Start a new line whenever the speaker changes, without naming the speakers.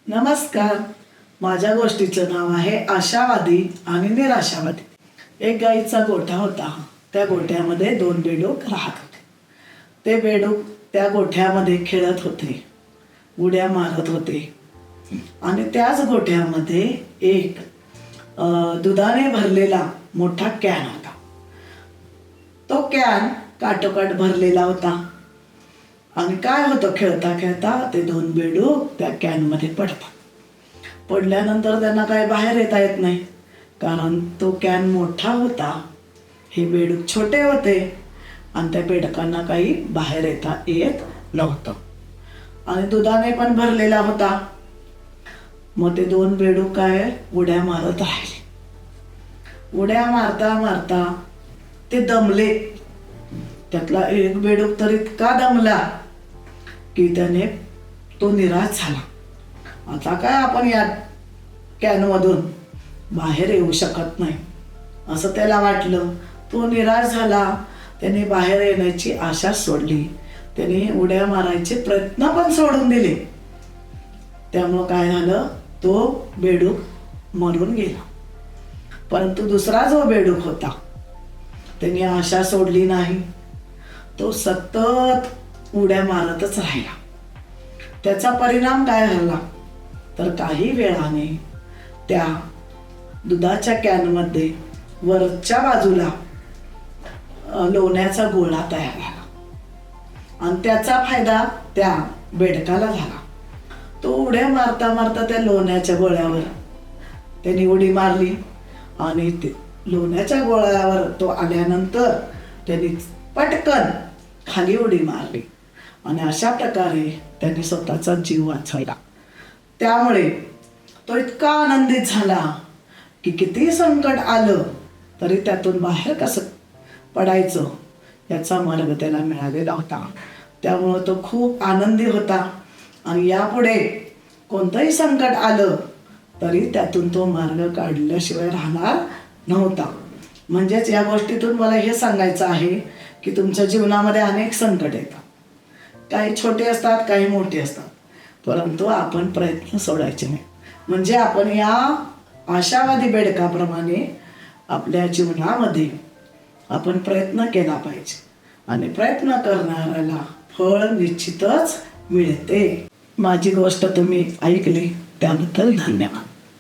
नमस्कार. माझ्या गोष्टीचं नाव आहे आशावादी आणि निराशावादी. एक गाईचा गोठा होता. त्या गोठ्यामध्ये 2 बेडूक राहत होते. ते बेडूक त्या गोठ्यामध्ये खेळत होते, उड्या मारत होते. आणि त्याच गोठ्यामध्ये एक दुधाने भरलेला मोठा कॅन होता. तो कॅन काठोकाठ भरलेला होता. आणि काय होतं, खेळता खेळता ते 2 बेडूक त्या कॅनमध्ये पडतात. पडल्यानंतर त्यांना काय बाहेर येता येत नाही, कारण तो कॅन मोठा होता, हे बेडूक छोटे होते आणि त्या बेडकांना काही बाहेर येता येत नव्हतं. आणि दुधाने पण भरलेला होता. मग ते 2 बेडूक काय उड्या मारत राहिले. उड्या मारता मारता ते दमले. त्यातला एक बेडूक तर इतका दमला की त्याने तो निराश झाला. आता काय आपण या कॅनमधून बाहेर येऊ शकत नाही असं त्याला वाटलं. तो निराश झाला. त्याने बाहेर येण्याची आशा सोडली. त्याने उड्या मारायचे प्रयत्न पण सोडून दिले. त्यामुळं काय झालं, तो बेडूक मरून गेला. परंतु दुसरा जो बेडूक होता त्याने आशा सोडली नाही. तो सतत उड्या मारतच राहिला. त्याचा परिणाम काय झाला तर काही वेळाने त्या दुधाच्या कॅनमध्ये वरच्या बाजूला लोण्याचा गोळा तयार झाला आणि त्याचा फायदा त्या बेडकाला झाला. तो उड्या मारता मारता त्या लोण्याच्या गोळ्यावर त्याने उडी मारली आणि ते लोण्याच्या गोळ्यावर तो आल्यानंतर त्यांनी पटकन खाली उडी मारली आणि अशा प्रकारे त्यांनी स्वतःचा जीव वाचवला. त्यामुळे तो इतका आनंदित झाला की किती संकट आलं तरी त्यातून बाहेर कसं पडायचं याचा मार्ग त्याला मिळालेला होता. त्यामुळं तो खूप आनंदी होता आणि यापुढे कोणतंही संकट आलं तरी त्यातून तो मार्ग काढल्याशिवाय राहणार नव्हता. म्हणजेच या गोष्टीतून मला हे सांगायचं आहे की तुमच्या जीवनामध्ये अनेक संकट येतात. काही छोटे असतात, काही मोठे असतात, परंतु आपण प्रयत्न सोडायचे नाही. म्हणजे आपण या आशावादी बेडकाप्रमाणे आपल्या जीवनामध्ये आपण प्रयत्न केला पाहिजे आणि प्रयत्न करणाऱ्याला फळ निश्चितच मिळते. माझी गोष्ट तुम्ही ऐकली त्याबद्दल धन्यवाद.